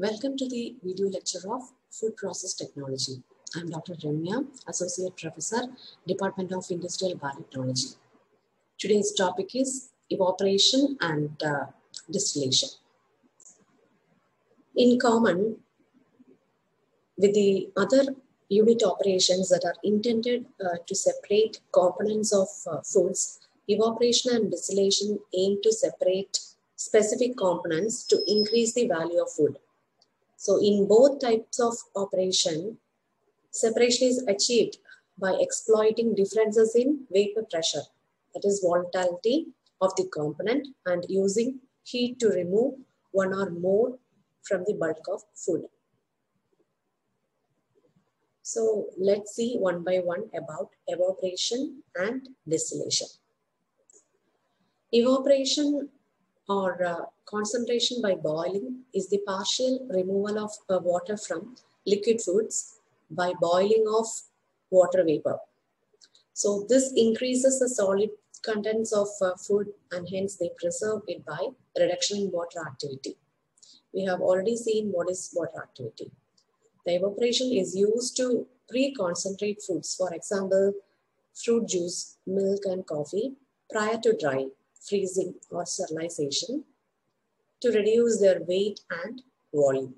Welcome to the video lecture of Food Process Technology. I am Dr. Ramya, Associate Professor, Department of Industrial Biotechnology. Today's topic is evaporation and distillation. In common with the other unit operations that are intended to separate components of foods, evaporation and distillation aim to separate specific components to increase the value of food. So in both types of operation, separation is achieved by exploiting differences in vapor pressure, that is volatility of the component, and using heat to remove one or more from the bulk of food. So let's see one by one about evaporation and distillation. Evaporation or concentration by boiling is the partial removal of water from liquid foods by boiling of water vapor. So this increases the solid contents of food and hence they preserve it by reduction in water activity. We have already seen what is water activity. The evaporation is used to pre-concentrate foods, for example, fruit juice, milk and coffee prior to drying, freezing or sterilization to reduce their weight and volume.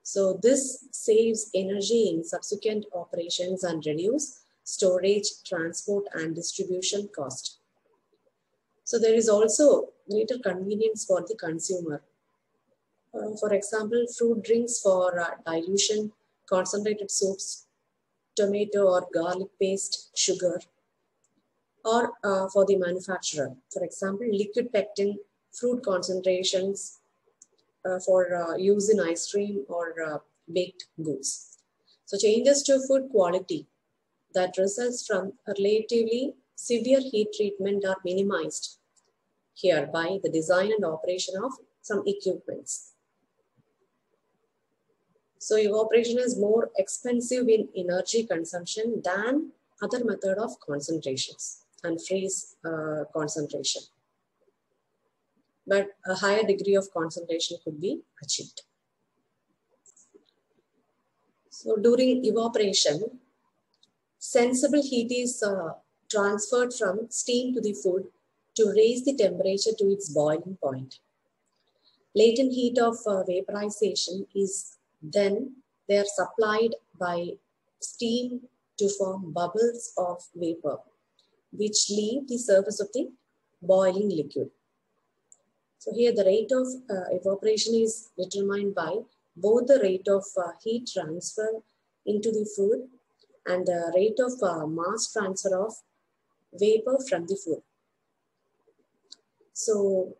So this saves energy in subsequent operations and reduce storage, transport and distribution cost. So there is also greater convenience for the consumer. For example, fruit drinks for dilution, concentrated soups, tomato or garlic paste, sugar, or for the manufacturer. For example, liquid pectin, fruit concentrations for use in ice cream or baked goods. So changes to food quality that results from a relatively severe heat treatment are minimized here by the design and operation of some equipments. So evaporation is more expensive in energy consumption than other method of concentrations and freeze concentration. But a higher degree of concentration could be achieved. So during evaporation, sensible heat is transferred from steam to the food to raise the temperature to its boiling point. Latent heat of vaporization is then they are supplied by steam to form bubbles of vapor, which leave the surface of the boiling liquid. So here the rate of evaporation is determined by both the rate of heat transfer into the food and the rate of mass transfer of vapor from the food. So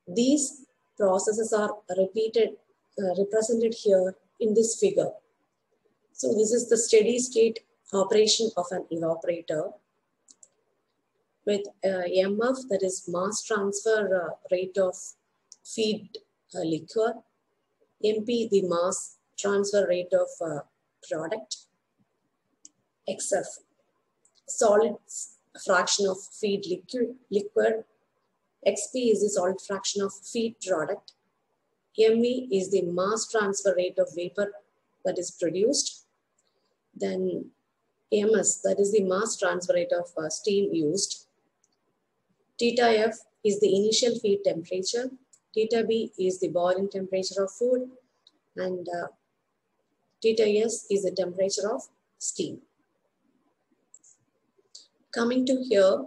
these processes are represented here in this figure. So this is the steady state operation of an evaporator with MF, that is mass transfer rate of feed liquor, MP, the mass transfer rate of product, XF, solid fraction of feed liquid, XP is the solid fraction of feed product, MV is the mass transfer rate of vapor that is produced, then MS, that is the mass transfer rate of steam used, Theta F is the initial feed temperature, Theta B is the boiling temperature of food, and Theta S is the temperature of steam. Coming to here,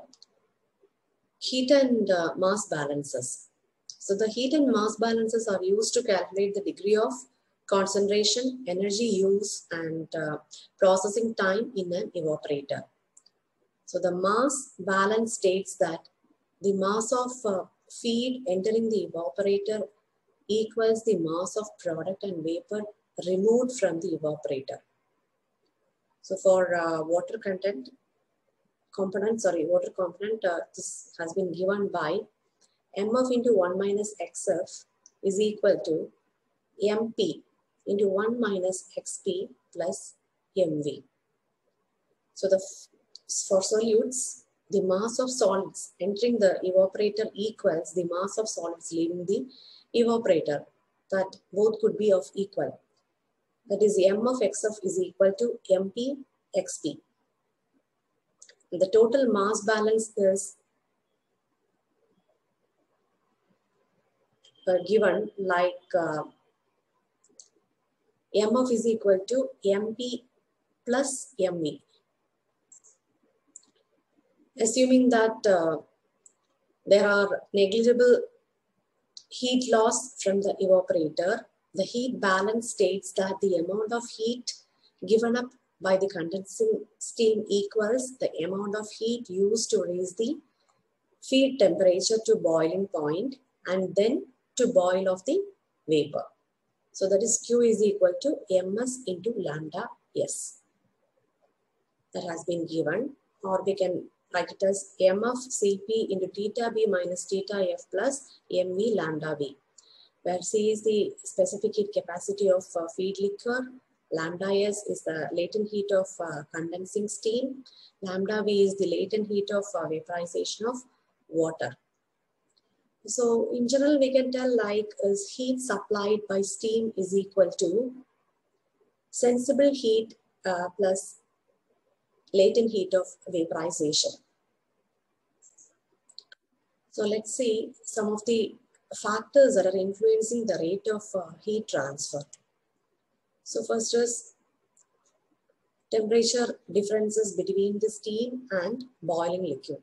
heat and mass balances. So the heat and mass balances are used to calculate the degree of concentration, energy use, and processing time in an evaporator. So the mass balance states that the mass of feed entering the evaporator equals the mass of product and vapor removed from the evaporator. So for water component, this has been given by MF into 1 minus XF is equal to MP into 1 minus XP plus MV. So for solutes, the mass of solids entering the evaporator equals the mass of solids leaving the evaporator that both could be of equal. That is, m of xf is equal to mp xp. The total mass balance is given like m of is equal to mp plus me. Assuming that there are negligible heat loss from the evaporator, the heat balance states that the amount of heat given up by the condensing steam equals the amount of heat used to raise the feed temperature to boiling point and then to boil of the vapor. So that is Q is equal to ms into lambda s. That has been given, or we can write it as m of Cp into theta b minus theta f plus me lambda b, where C is the specific heat capacity of feed liquor, lambda s is the latent heat of condensing steam, lambda v is the latent heat of vaporization of water. So in general, we can tell like is heat supplied by steam is equal to sensible heat plus latent heat of vaporization. So let's see some of the factors that are influencing the rate of heat transfer. So first is temperature differences between the steam and boiling liquid.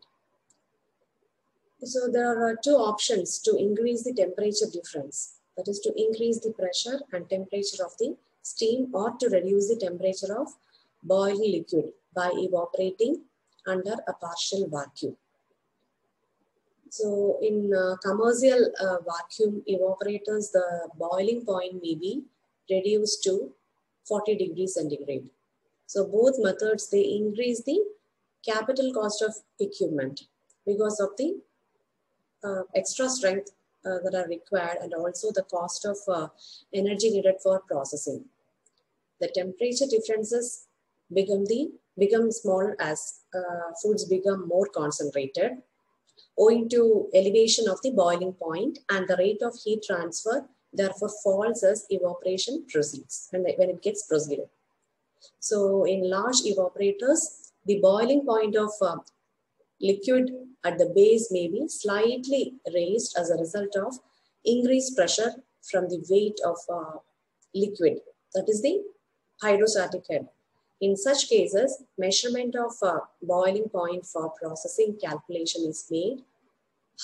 So there are two options to increase the temperature difference. That is to increase the pressure and temperature of the steam or to reduce the temperature of boiling liquid by evaporating under a partial vacuum. So in commercial vacuum evaporators, the boiling point may be reduced to 40 degrees centigrade. So both methods, they increase the capital cost of equipment because of the extra strength that are required and also the cost of energy needed for processing. The temperature differences become small as foods become more concentrated owing to elevation of the boiling point, and the rate of heat transfer therefore falls as evaporation proceeds and when it gets proceeded. So in large evaporators, the boiling point of liquid at the base may be slightly raised as a result of increased pressure from the weight of liquid, that is the hydrostatic head. In such cases, measurement of boiling point for processing calculation is made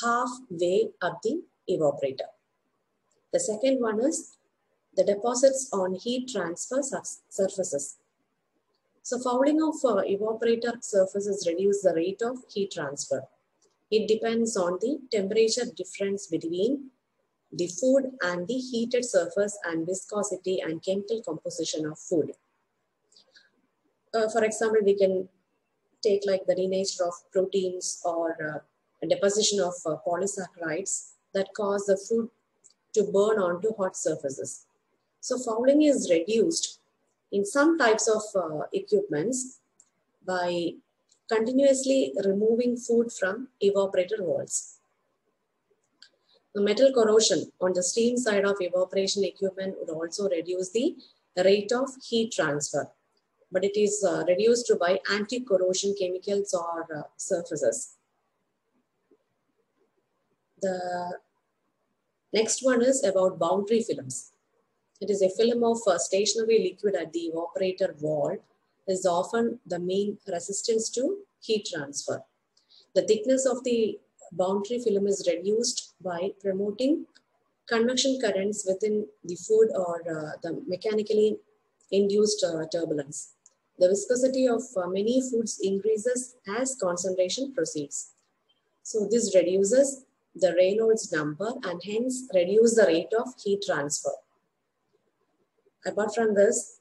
halfway up the evaporator. The second one is the deposits on heat transfer surfaces. So fouling of evaporator surfaces reduce the rate of heat transfer. It depends on the temperature difference between the food and the heated surface and viscosity and chemical composition of food. For example, we can take like the denature of proteins or a deposition of polysaccharides that cause the food to burn onto hot surfaces. So fouling is reduced in some types of equipments by continuously removing food from evaporator walls. The metal corrosion on the steam side of evaporation equipment would also reduce the rate of heat transfer, but it is reduced by anti-corrosion chemicals or surfaces. The next one is about boundary films. It is a film of stationary liquid at the evaporator wall. Is often the main resistance to heat transfer. The thickness of the boundary film is reduced by promoting convection currents within the food or the mechanically induced turbulence. The viscosity of many foods increases as concentration proceeds. So this reduces the Reynolds number and hence reduce the rate of heat transfer. Apart from this,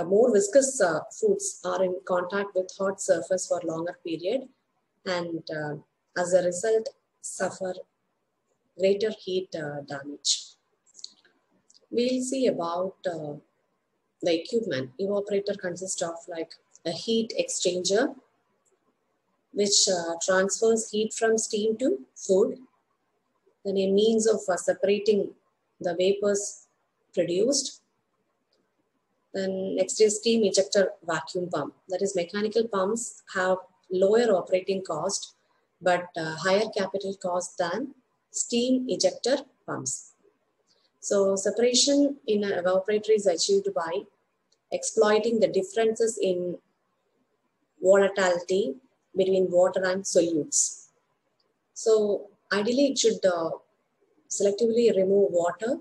more viscous foods are in contact with hot surface for longer period and as a result suffer greater heat damage. We'll see about the equipment. Evaporator consists of like a heat exchanger which transfers heat from steam to food. Then a means of separating the vapors produced. Then next is steam ejector vacuum pump. That is, mechanical pumps have lower operating cost but higher capital cost than steam ejector pumps. So separation in an evaporator is achieved by exploiting the differences in volatility between water and solutes. So ideally it should selectively remove water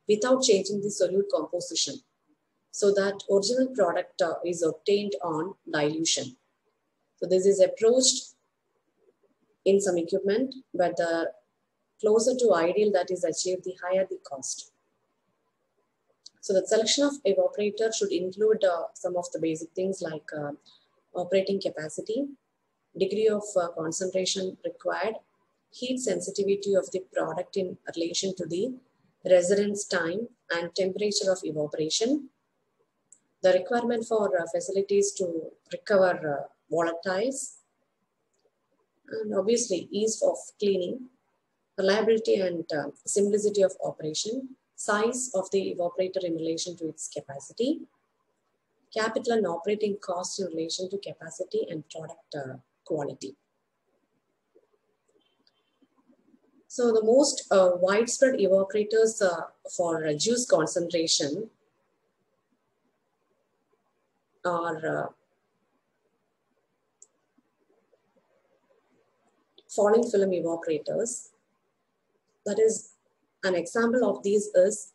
without changing the solute composition, so that original product is obtained on dilution. So this is approached in some equipment, but the closer to ideal that is achieved, the higher the cost. So the selection of evaporator should include some of the basic things like operating capacity, degree of concentration required, heat sensitivity of the product in relation to the residence time and temperature of evaporation, the requirement for facilities to recover volatiles, and obviously ease of cleaning, reliability and simplicity of operation, size of the evaporator in relation to its capacity, capital and operating costs in relation to capacity and product quality. So the most widespread evaporators for juice concentration are falling film evaporators. That is, an example of these is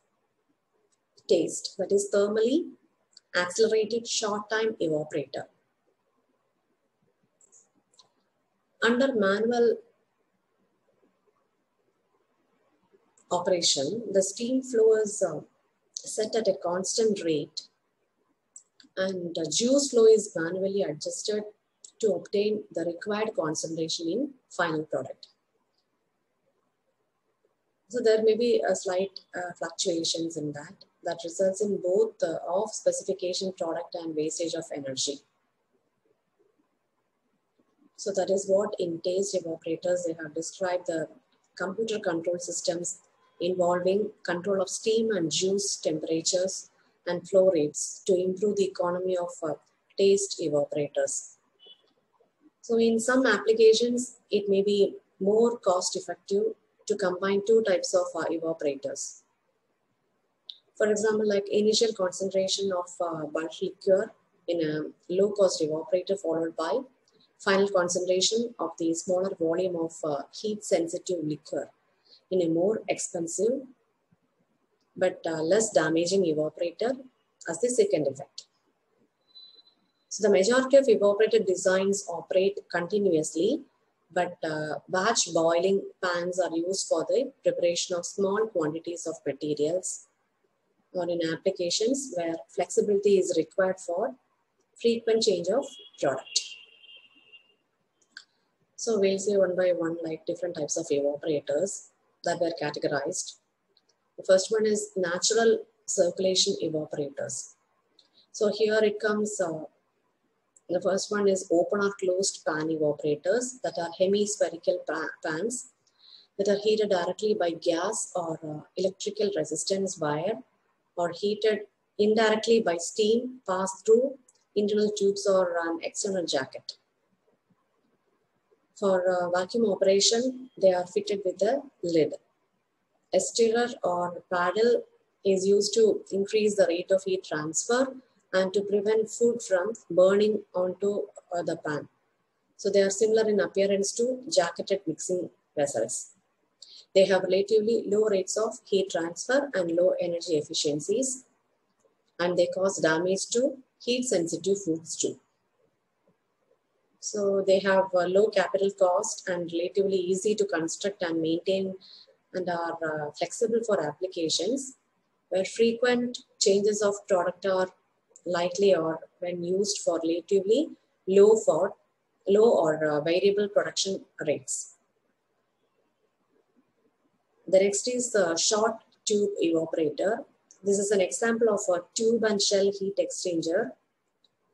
TASTE, that is thermally accelerated short time evaporator. Under manual operation, the steam flow is set at a constant rate and juice flow is manually adjusted to obtain the required concentration in final product. So there may be a slight fluctuations in that results in both the off specification product and wastage of energy. So that is what in TASTE evaporators they have described the computer control systems involving control of steam and juice temperatures and flow rates to improve the economy of TASTE evaporators. So in some applications, it may be more cost effective to combine two types of evaporators. For example, like initial concentration of bulk liquor in a low cost evaporator followed by final concentration of the smaller volume of heat sensitive liquor in a more expensive but less damaging evaporator as the second effect. So the majority of evaporator designs operate continuously, but batch boiling pans are used for the preparation of small quantities of materials or in applications where flexibility is required for frequent change of product. So we'll see one by one like different types of evaporators that were categorized. The first one is natural circulation evaporators. So here it comes, the first one is open or closed pan evaporators that are hemispherical pans that are heated directly by gas or electrical resistance wire or heated indirectly by steam passed through internal tubes or an external jacket. For vacuum operation, they are fitted with a lid. A stirrer or paddle is used to increase the rate of heat transfer and to prevent food from burning onto the pan. So they are similar in appearance to jacketed mixing vessels. They have relatively low rates of heat transfer and low energy efficiencies, and they cause damage to heat sensitive foods too. So they have a low capital cost and relatively easy to construct and maintain and are flexible for applications where frequent changes of product are likely or when used for relatively low or variable production rates. The next is the short tube evaporator. This is an example of a tube and shell heat exchanger,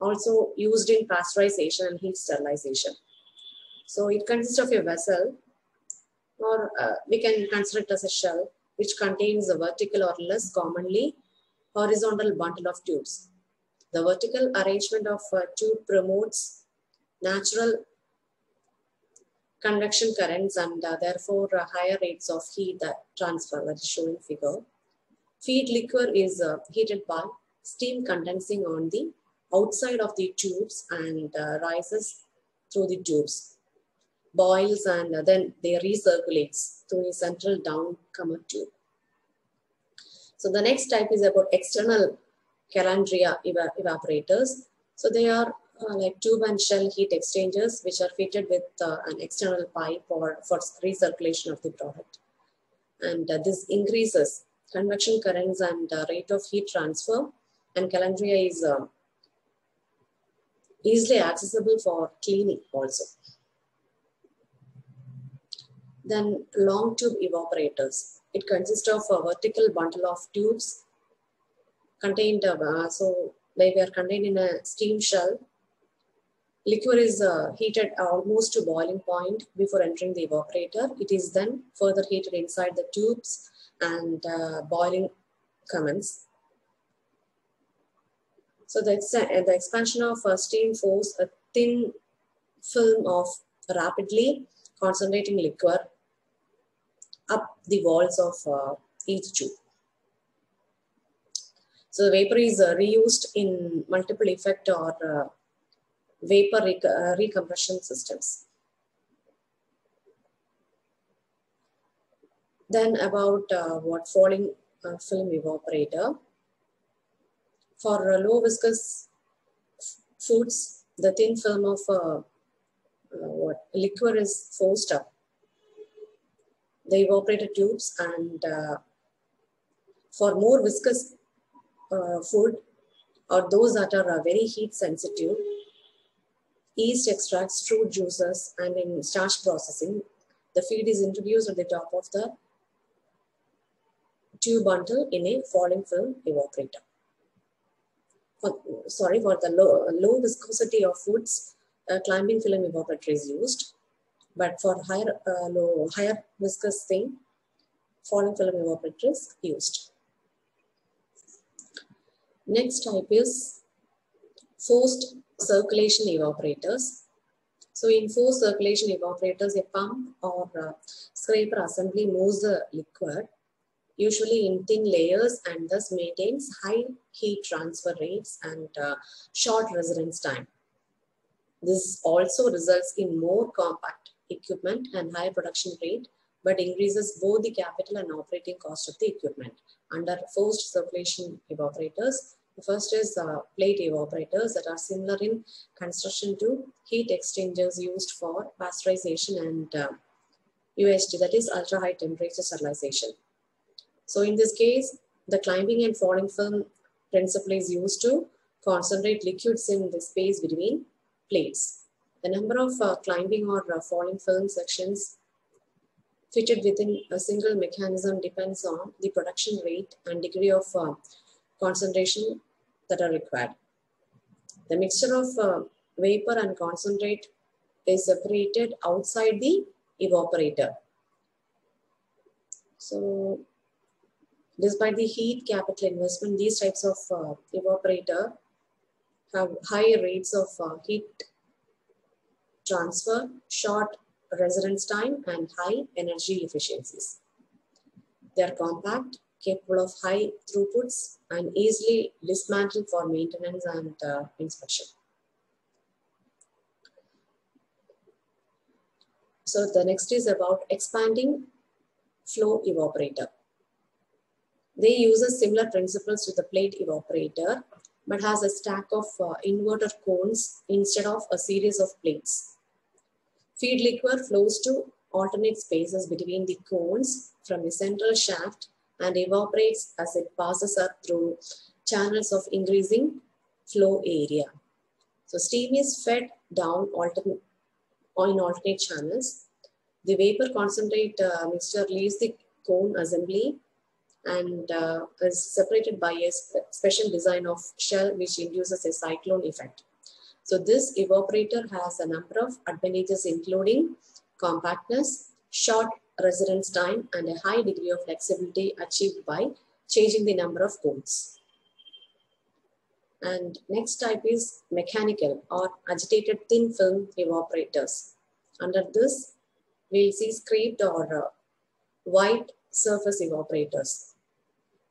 also used in pasteurization and heat sterilization. So it consists of a vessel, or we can consider it as a shell, which contains a vertical or less commonly horizontal bundle of tubes. The vertical arrangement of tube promotes natural convection currents and therefore higher rates of heat transfer, that is shown in figure. Feed liquor is heated by steam condensing on the outside of the tubes and rises through the tubes, boils, and then they recirculates through a central downcomer tube. So the next type is about external calandria evaporators. So they are like tube and shell heat exchangers which are fitted with an external pipe for recirculation of the product. And this increases convection currents and rate of heat transfer, and calandria is easily accessible for cleaning also. Then long tube evaporators. It consists of a vertical bundle of tubes contained, so they were contained in a steam shell. Liquor is heated almost to boiling point before entering the evaporator. It is then further heated inside the tubes and boiling commences. So the expansion of steam forces a thin film of rapidly concentrating liquor up the walls of each tube. So the vapor is reused in multiple effect or vapor recompression systems. Then about what falling film evaporator. For low viscous foods, the thin film of liquor is forced up the evaporator tubes, and for more viscous food or those that are very heat sensitive, yeast extracts, fruit juices, and in starch processing, the feed is introduced at the top of the tube bundle in a falling film evaporator. For the low viscosity of foods, climbing film evaporator is used, but for higher viscous thing, falling film evaporator is used. Next type is forced circulation evaporators. So in forced circulation evaporators, a pump or scraper assembly moves the liquid, usually in thin layers, and thus maintains high heat transfer rates and short residence time. This also results in more compact equipment and higher production rate, but increases both the capital and operating cost of the equipment. Under forced circulation evaporators, the first is plate evaporators that are similar in construction to heat exchangers used for pasteurization and UHT, that is ultra high temperature sterilization. So in this case, the climbing and falling film principle is used to concentrate liquids in the space between plates. The number of climbing or falling film sections fitted within a single mechanism depends on the production rate and degree of concentration that are required. The mixture of vapor and concentrate is separated outside the evaporator. So despite the heat capital investment, these types of evaporator have high rates of heat transfer, short residence time, and high energy efficiencies. They are compact, capable of high throughputs, and easily dismantled for maintenance and inspection. So the next is about expanding flow evaporator. They use similar principles to the plate evaporator, but has a stack of inverter cones instead of a series of plates. Feed liquor flows to alternate spaces between the cones from the central shaft and evaporates as it passes up through channels of increasing flow area. So steam is fed down in alternate channels. The vapor concentrate mixture leaves the cone assembly and is separated by a special design of shell which induces a cyclone effect. So this evaporator has a number of advantages including compactness, short residence time, and a high degree of flexibility achieved by changing the number of cones. And next type is mechanical or agitated thin film evaporators. Under this, we'll see scraped or white surface evaporators.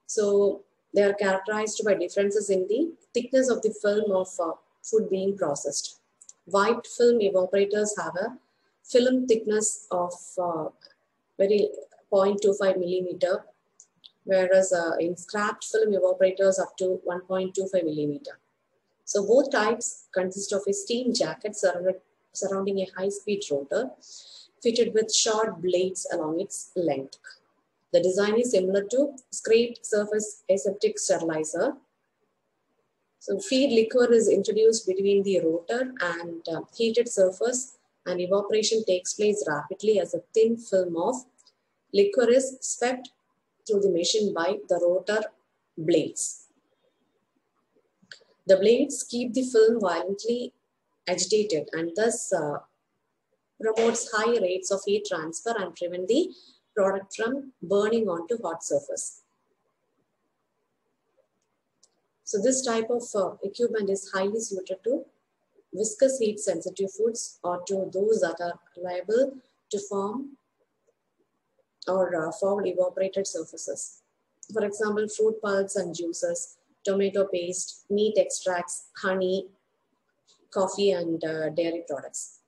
So they are characterized by differences in the thickness of the film of food being processed. White film evaporators have a film thickness of very 0.25 millimeter, whereas in scrapped film evaporators up to 1.25 millimeter. So both types consist of a steam jacket surrounding a high-speed rotor fitted with short blades along its length. The design is similar to scraped surface aseptic sterilizer. So feed liquor is introduced between the rotor and heated surface, and evaporation takes place rapidly as a thin film of liquor is swept through the machine by the rotor blades. The blades keep the film violently agitated and thus promotes high rates of heat transfer and prevent the product from burning onto hot surface. So this type of equipment is highly suited to viscous heat sensitive foods or to those that are liable to form or foul evaporated surfaces. For example, fruit pulps and juices, tomato paste, meat extracts, honey, coffee, and dairy products.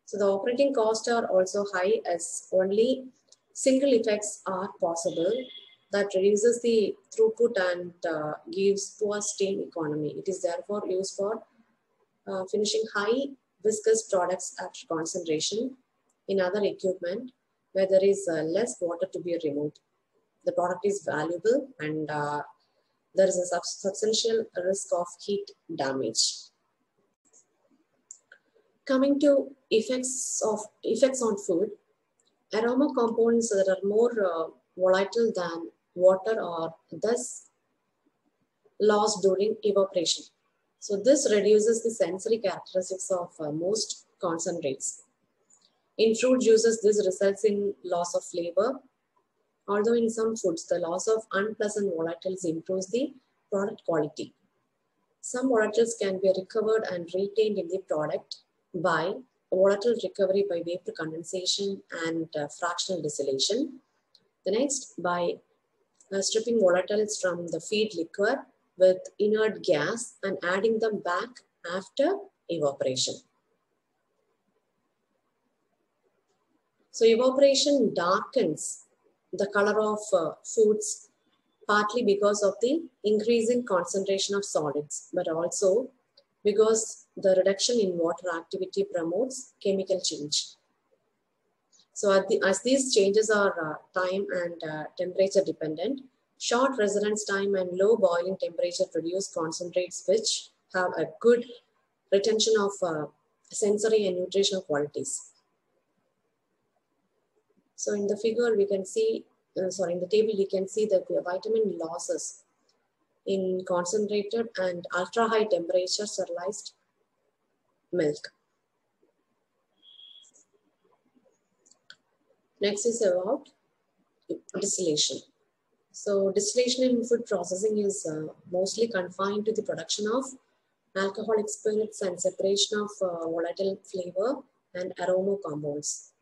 So the operating costs are also high as only single effects are possible that reduces the throughput and gives poor steam economy. It is therefore used for finishing high viscous products at concentration in other equipment where there is less water to be removed. The product is valuable and there is a substantial risk of heat damage. Coming to effects on food, aroma components that are more volatile than water are thus lost during evaporation. So this reduces the sensory characteristics of most concentrates. In fruit juices, this results in loss of flavor, although in some foods, the loss of unpleasant volatiles improves the product quality. Some volatiles can be recovered and retained in the product by volatile recovery by vapor condensation and fractional distillation. The next, by stripping volatiles from the feed liquor with inert gas and adding them back after evaporation. So evaporation darkens the color of foods partly because of the increasing concentration of solids, but also because the reduction in water activity promotes chemical change. So as these changes are time and temperature dependent, short residence time and low boiling temperature produce concentrates which have a good retention of sensory and nutritional qualities. So in the figure we can see, in the table we can see that the vitamin losses in concentrated and ultra high temperature sterilized milk. Next is about distillation. So distillation in food processing is mostly confined to the production of alcoholic spirits and separation of volatile flavor and aroma compounds.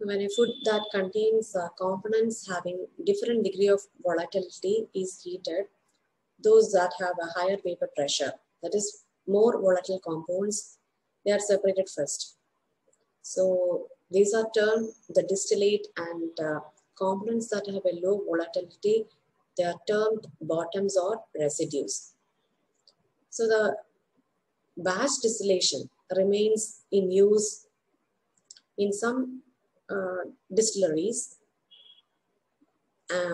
When a food that contains components having different degree of volatility is heated, those that have a higher vapor pressure, that is more volatile compounds, they are separated first. So these are termed the distillate, and components that have a low volatility, they are termed bottoms or residues. So the batch distillation remains in use in some distilleries.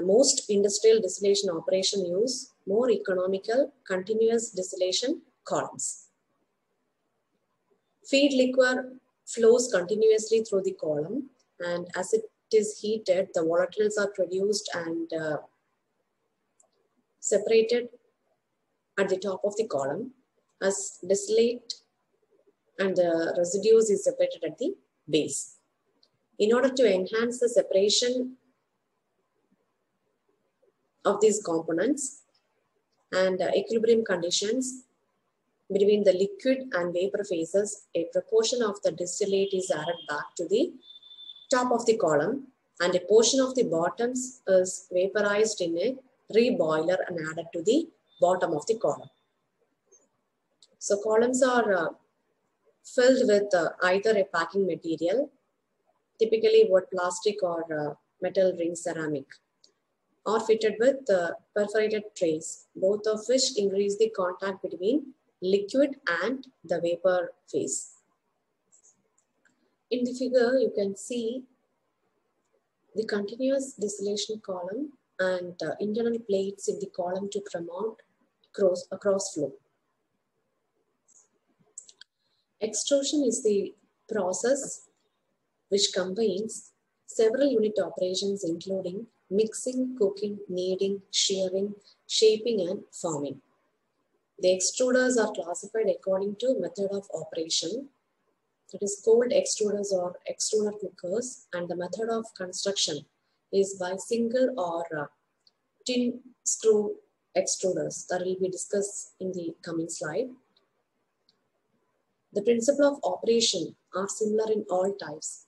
Most industrial distillation operation use more economical continuous distillation columns. Feed liquor flows continuously through the column, and as it is heated, the volatiles are produced and separated at the top of the column, as distillate and the residues is separated at the base. In order to enhance the separation of these components and equilibrium conditions between the liquid and vapor phases, a proportion of the distillate is added back to the top of the column, and a portion of the bottoms is vaporized in a reboiler and added to the bottom of the column. So columns are filled with either a packing material, typically wood, plastic, or metal ring ceramic, or fitted with perforated trays, both of which increase the contact between liquid and the vapor phase. In the figure, you can see the continuous distillation column and internal plates in the column to promote cross flow. Extrusion is the process which combines several unit operations including mixing, cooking, kneading, shearing, shaping, and forming. The extruders are classified according to method of operation. It is cold extruders or extruder cookers, and the method of construction is by single or tin screw extruders that will be discussed in the coming slide. The principle of operation are similar in all types.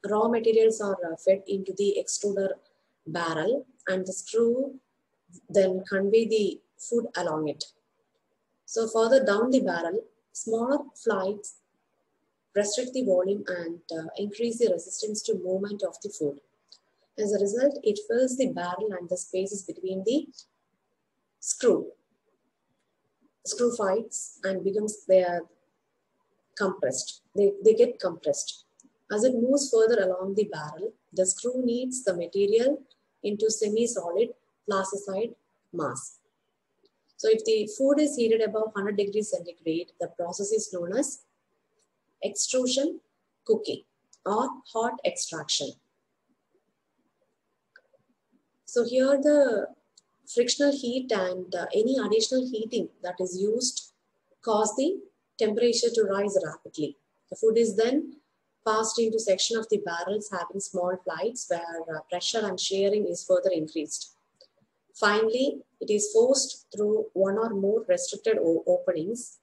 Raw materials are fed into the extruder barrel, and the screw then convey the food along it. So further down the barrel, smaller flights restrict the volume and increase the resistance to movement of the food. As a result, it fills the barrel and the spaces between the screw fights and becomes compressed. They get compressed. As it moves further along the barrel, the screw kneads the material into semi-solid plasticide mass. So if the food is heated above 100 degrees centigrade, the process is known as extrusion cooking or hot extraction. So here the frictional heat and any additional heating that is used cause the temperature to rise rapidly. The food is then passed into section of the barrels having small flights where pressure and shearing is further increased. Finally, it is forced through one or more restricted openings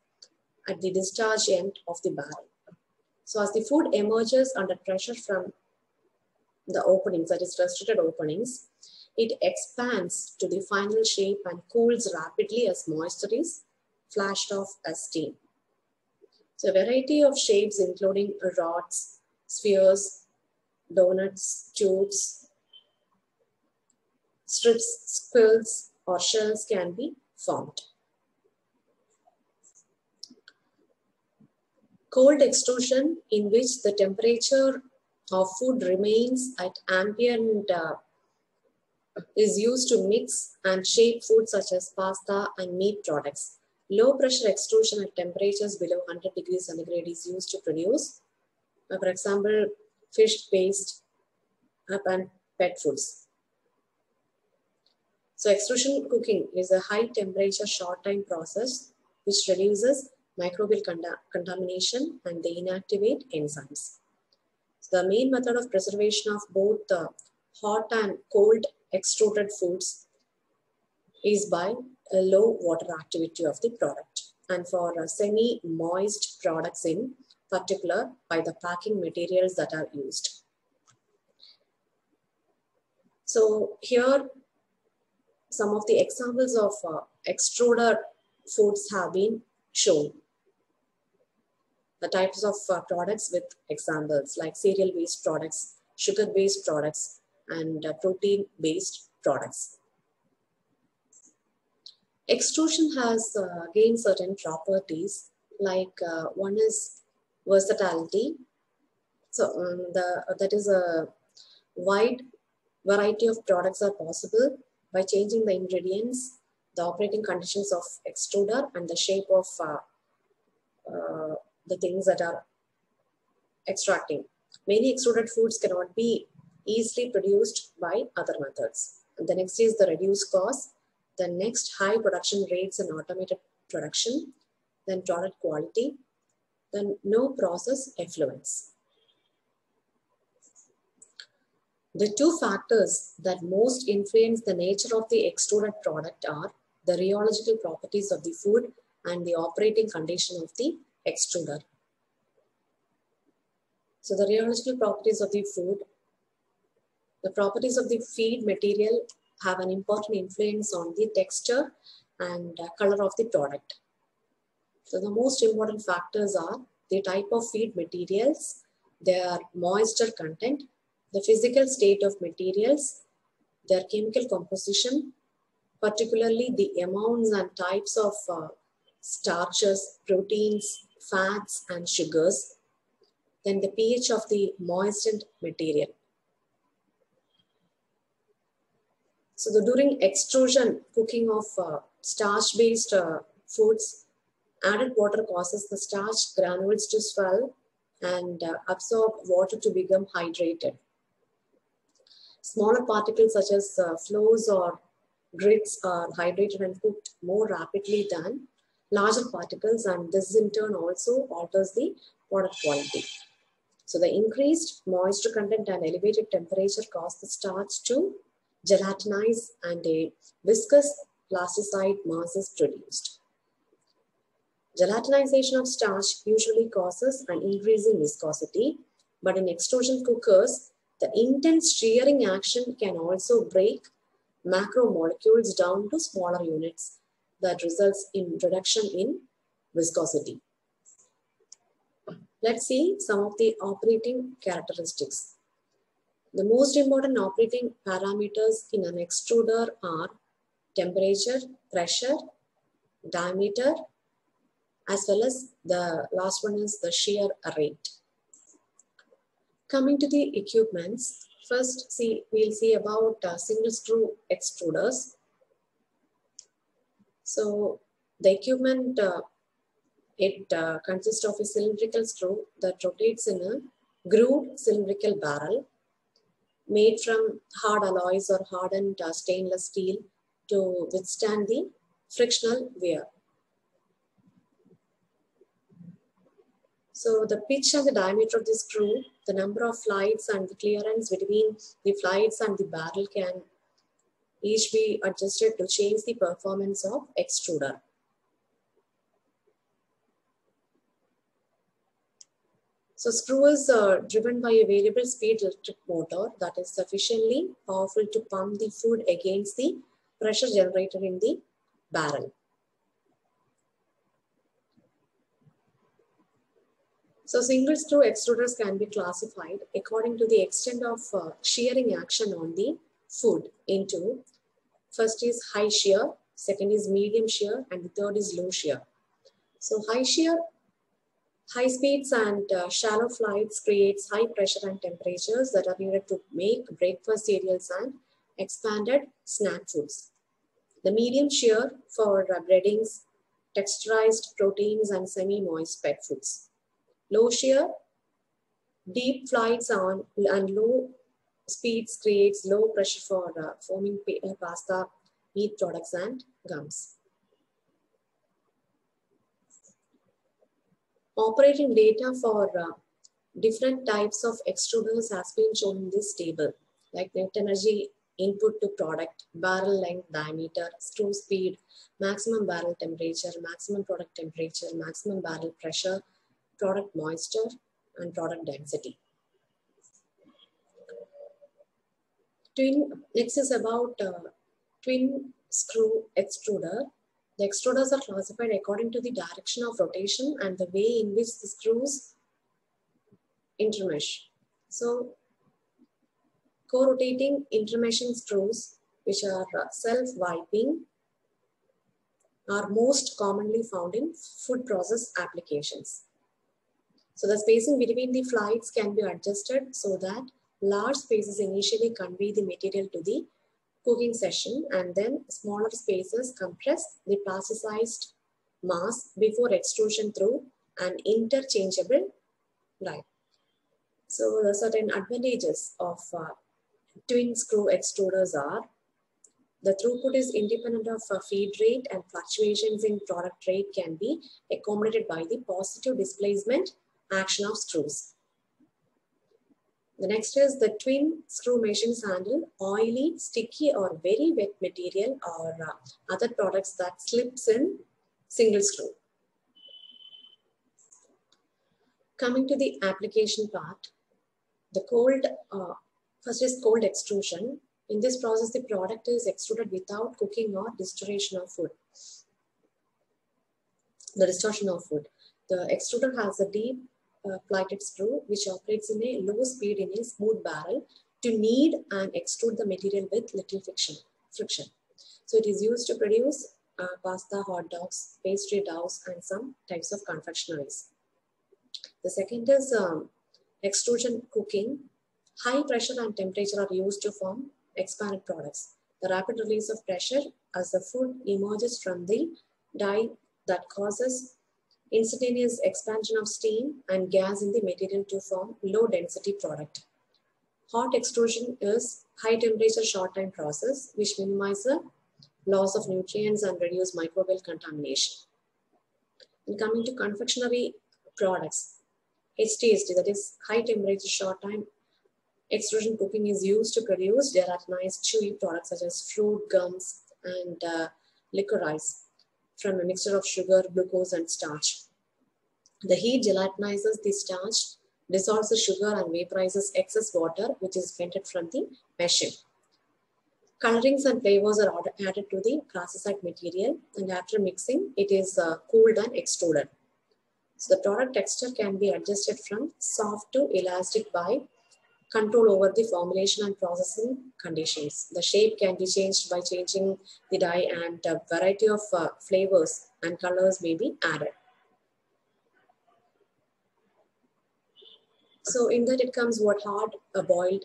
at the discharge end of the barrel. So as the food emerges under pressure from the openings, that is restricted openings, it expands to the final shape and cools rapidly as moisture is flashed off as steam. So a variety of shapes including rods, spheres, donuts, tubes, strips, squills, or shells can be formed. Cold extrusion, in which the temperature of food remains at ambient is used to mix and shape food such as pasta and meat products. Low pressure extrusion at temperatures below 100 degrees centigrade is used to produce, for example, fish paste and pet foods. So extrusion cooking is a high temperature short time process which reduces microbial contamination and they inactivate enzymes. So the main method of preservation of both hot and cold extruded foods is by a low water activity of the product, and for semi-moist products in particular by the packing materials that are used. So here some of the examples of extruded foods have been shown. The types of products with examples like cereal-based products, sugar-based products, and protein-based products. Extrusion has gained certain properties, like one is versatility. So that is a wide variety of products are possible by changing the ingredients, the operating conditions of extruder, and the shape of the things that are extracting. Many extruded foods cannot be easily produced by other methods. And the next is the reduced cost. The next, high production rates and automated production. Then product quality. Then no process effluence. The two factors that most influence the nature of the extruded product are the rheological properties of the food, and the operating condition of the extruder. So the rheological properties of the food, the properties of the feed material have an important influence on the texture and color of the product. So the most important factors are the type of feed materials, their moisture content, the physical state of materials, their chemical composition, particularly the amounts and types of starches, proteins, fats, and sugars, then the pH of the moistened material. So during extrusion, cooking of starch-based foods, added water causes the starch granules to swell and absorb water to become hydrated. Smaller particles such as flours or grits are hydrated and cooked more rapidly than larger particles, and this in turn also alters the product quality. So the increased moisture content and elevated temperature cause the starch to gelatinize and a viscous plasticide mass is produced. Gelatinization of starch usually causes an increase in viscosity, but in extrusion cookers, the intense shearing action can also break macromolecules down to smaller units that results in reduction in viscosity. Let's see some of the operating characteristics. The most important operating parameters in an extruder are temperature, pressure, diameter, as well as the last one is the shear rate. Coming to the equipments, first we'll see about single screw extruders. So the equipment, it consists of a cylindrical screw that rotates in a grooved cylindrical barrel made from hard alloys or hardened stainless steel to withstand the frictional wear. So the pitch and the diameter of the screw, the number of flights and the clearance between the flights and the barrel can each be adjusted to change the performance of extruder. So screw is driven by a variable speed electric motor that is sufficiently powerful to pump the food against the pressure generated in the barrel. So single screw extruders can be classified according to the extent of shearing action on the food into first is high shear, second is medium shear, and the third is low shear. So high shear, high speeds and shallow flights creates high pressure and temperatures that are needed to make breakfast cereals and expanded snack foods. The medium shear for breadings, texturized proteins, and semi-moist pet foods. Low shear, deep flights on and low speeds creates low pressure for foaming pasta, meat products, and gums. Operating data for different types of extruders has been shown in this table, like net energy input to product, barrel length, diameter, screw speed, maximum barrel temperature, maximum product temperature, maximum barrel pressure, product moisture, and product density. Next is about twin screw extruder. The extruders are classified according to the direction of rotation and the way in which the screws intermesh. So co-rotating intermeshing screws, which are self-wiping, are most commonly found in food process applications. So the spacing between the flights can be adjusted so that large spaces initially convey the material to the cooking session and then smaller spaces compress the plasticized mass before extrusion through an interchangeable line. So the certain advantages of twin screw extruders are the throughput is independent of feed rate and fluctuations in product rate can be accommodated by the positive displacement action of screws. The next is the twin screw machines handle oily, sticky or very wet material or other products that slips in single screw. Coming to the application part, the first is cold extrusion. In this process, the product is extruded without cooking or distillation of food. The distortion of food. The extruder has a deep plated screw which operates in a low speed in a smooth barrel to knead and extrude the material with little friction. So it is used to produce pasta, hot dogs, pastry doughs, and some types of confectionaries. The second is extrusion cooking. High pressure and temperature are used to form expanded products. The rapid release of pressure as the food emerges from the die that causes instantaneous expansion of steam and gas in the material to form low density product. Hot extrusion is high temperature short time process which minimizes the loss of nutrients and reduce microbial contamination. And coming to confectionery products, HTST, that is high temperature short time extrusion cooking, is used to produce gelatinized chewy products such as fruit, gums, and licorice from a mixture of sugar, glucose, and starch. The heat gelatinizes the starch, dissolves the sugar, and vaporizes excess water, which is vented from the machine. Colorings and flavors are added to the plasticide material, and after mixing, it is cooled and extruded. So the product texture can be adjusted from soft to elastic by control over the formulation and processing conditions. The shape can be changed by changing the die, and a variety of flavors and colors may be added. So in that it comes what hard boiled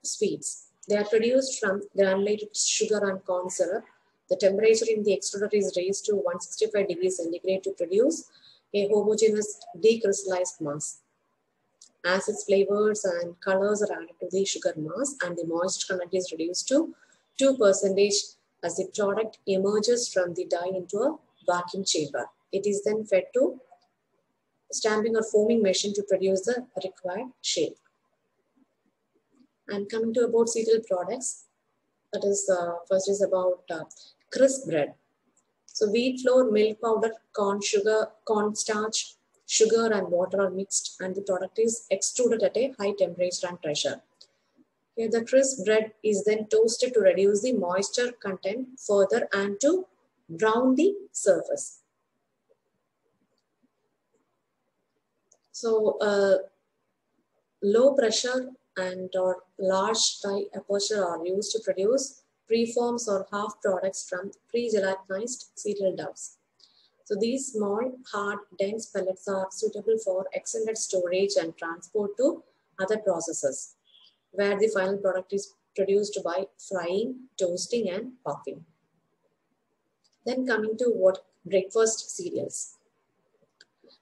sweets. They are produced from granulated sugar and corn syrup. The temperature in the extruder is raised to 165 degrees centigrade to produce a homogeneous decrystallized mass. Acids, flavors, and colors are added to the sugar mass, and the moisture content is reduced to 2% as the product emerges from the die into a vacuum chamber. It is then fed to stamping or foaming machine to produce the required shape. And coming to about cereal products, that is first is about crisp bread. So wheat flour, milk powder, corn sugar, cornstarch, sugar and water are mixed, and the product is extruded at a high temperature and pressure. Here the crisp bread is then toasted to reduce the moisture content further and to brown the surface. So low pressure and or large die aperture are used to produce preforms or half products from pre-gelatinized cereal doughs. So these small, hard, dense pellets are suitable for extended storage and transport to other processes, where the final product is produced by frying, toasting, and puffing. Then coming to what breakfast cereals.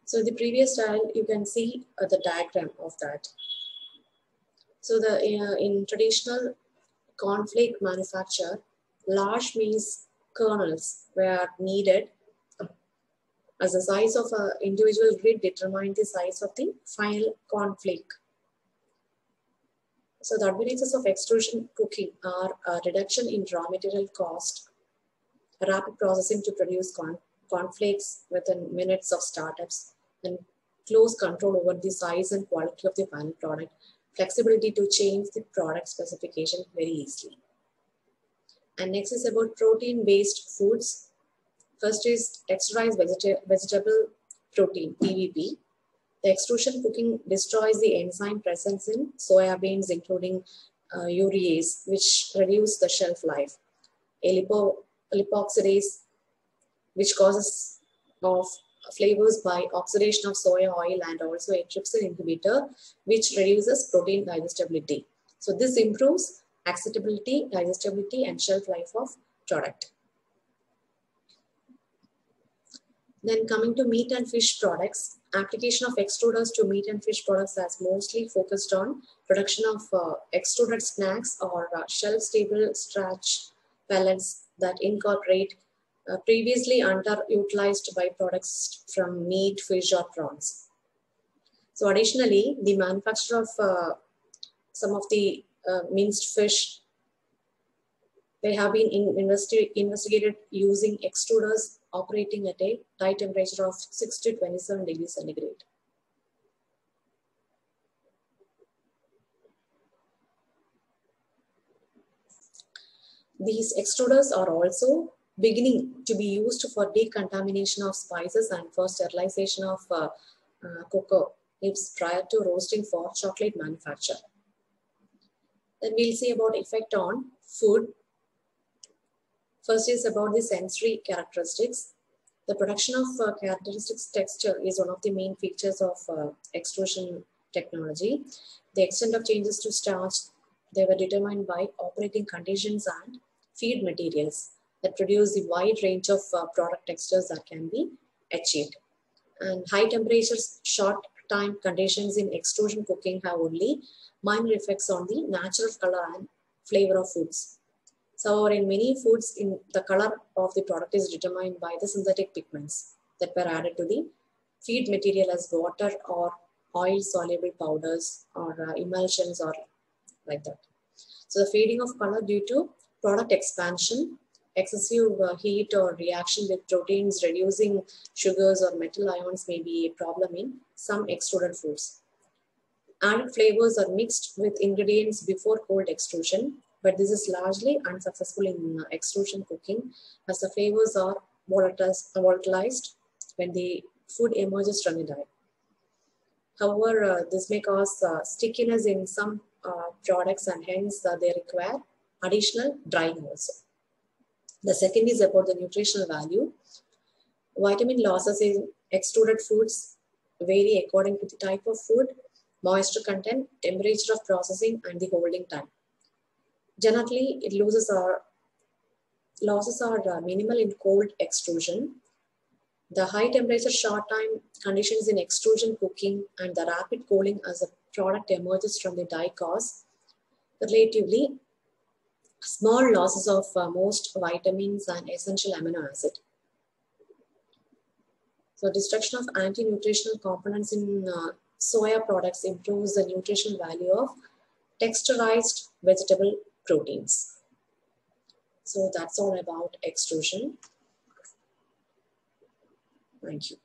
So in the previous slide, you can see the diagram of that. So in traditional cornflake manufacture, large maize kernels were needed as the size of an individual grid determined the size of the final cornflake. So the advantages of extrusion cooking are a reduction in raw material cost, rapid processing to produce cornflakes within minutes of startups, and close control over the size and quality of the final product, flexibility to change the product specification very easily. And next is about protein-based foods. First is texturized vegetable protein, TVP. The extrusion cooking destroys the enzyme present in soya beans, including urease, which reduce the shelf life. A lipoxidase, which causes of flavors by oxidation of soya oil, and also a trypsin inhibitor, which reduces protein digestibility. So this improves acceptability, digestibility, and shelf life of product. Then coming to meat and fish products, application of extruders to meat and fish products has mostly focused on production of extruded snacks or shelf-stable starch pellets that incorporate previously underutilized byproducts from meat, fish, or prawns. So additionally, the manufacture of some of the minced fish, they have been investigated using extruders operating at a high temperature of 6 to 27 degrees centigrade. These extruders are also beginning to be used for decontamination of spices and for sterilization of cocoa nibs prior to roasting for chocolate manufacture. Then we'll see about effect on food. First is about the sensory characteristics. The production of characteristics texture is one of the main features of extrusion technology. The extent of changes to starch, they were determined by operating conditions and feed materials that produce the wide range of product textures that can be achieved. And high temperatures, short time conditions in extrusion cooking have only minor effects on the natural color and flavor of foods. So in many foods, the color of the product is determined by the synthetic pigments that were added to the feed material as water or oil-soluble powders or emulsions or like that. So the fading of color due to product expansion, excessive heat or reaction with proteins reducing sugars or metal ions may be a problem in some extruded foods. Added flavors are mixed with ingredients before cold extrusion, but this is largely unsuccessful in extrusion cooking as the flavors are volatilized when the food emerges from the die. However, this may cause stickiness in some products and hence they require additional drying also. The second is about the nutritional value. Vitamin losses in extruded foods vary according to the type of food, moisture content, temperature of processing, and the holding time. Generally, losses are minimal in cold extrusion. The high temperature short time conditions in extrusion cooking and the rapid cooling as the product emerges from the die cause relatively small losses of most vitamins and essential amino acid. So destruction of anti-nutritional components in soya products improves the nutritional value of texturized vegetable proteins. So that's all about extrusion. Thank you.